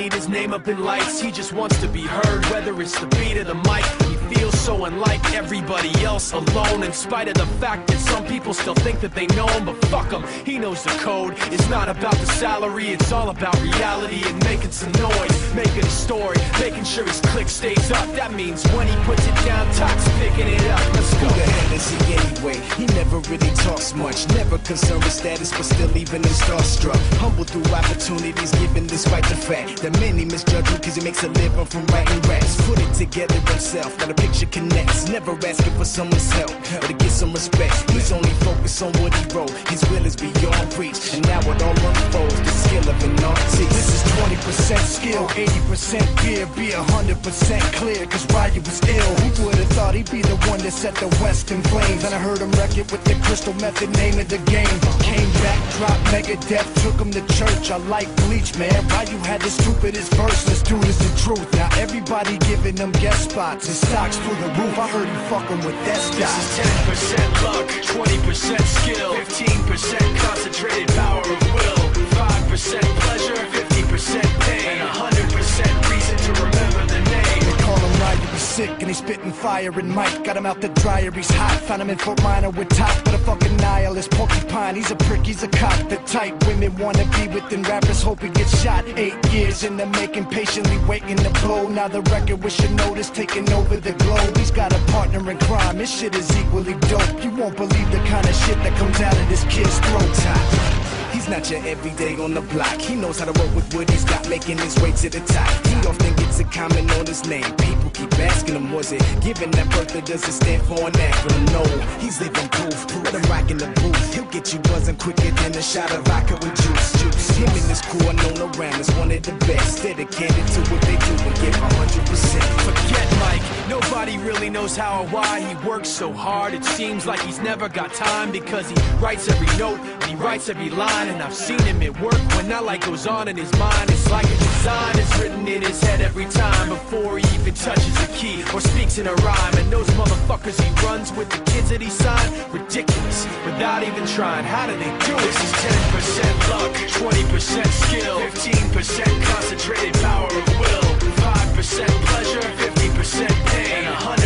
need his name up in lights. He just wants to be heard, whether it's the beat or the mic. He feels so unlike everybody else, alone, in spite of the fact that some people still think that they know him. But fuck him, he knows the code. It's not about the salary, it's all about reality and making some noise, making a story, making sure his click stays up. That means when he puts it down, Tox picking it up. Let's go. Who the hell is he anyway? He never really talks much, never concerned with status, but still leaving him starstruck. Humble through opportunities, given despite the fact that many misjudge him because he makes a living from writing raps. Put it together himself, now the picture connects. Never asking for someone's help or to get some respect. He's only focused on what he wrote. His will is beyond reach, and now it all unfolds. The skill of an artist. This is 20% skill, 80% fear. Be 100% clear, cause Ryu was ill. Who would've thought he'd be the one that set the West in flames? And I heard him wreck it with the Crystal Method, name of the game. Came back, dropped Megadeth, took him to church. I like Bleach, man. Ryu had the stupidest verse. This dude is the truth. Now everybody giving them guest spots. His stocks through the roof. I heard he fucking with that stock. This is 10% luck, 20% skill, 15% concentrated power of will, 5% pleasure, 50% pain, and 100% reason to remember the name. They call him Ryu, he's sick and he's spitting fire and Mike got him out the dryer, he's hot. Found him in Fort Minor with top, but a fucking nihilist porcupine. He's a prick, he's a cock. The type women wanna be within rappers, hope he gets shot. 8 years in the making, patiently waiting to blow. Now the record with your notice taking over the globe. He's got a partner in crime, his shit is equally dope. You won't believe the kind of shit that comes out of this kid's throat. He's not your everyday on the block. He knows how to work with what he's got, making his way to the top. He often gets a comment on his name. People keep asking him, was it given that birth or does it stand for an acronym? No, he's living proof. Let him rock in the booth. He'll get you buzzing quicker than a shot of vodka with juice. Him and his crew are known around as one of the best. Dedicated to what they do and give 100%. Forget Mike, nobody really knows how or why he works so hard. It seems like he's never got time because he writes every note and he writes every line. And I've seen him at work when that light goes on in his mind. It's like a design is written in his head every time before he even touches a key or speaks in a rhyme. And those motherfuckers he runs with, the kids that he signed, ridiculous, without even trying. How do they do it? This is 10% luck, 20% skill, 15% concentrated power of will, 5% pleasure, 50% pain, and 100%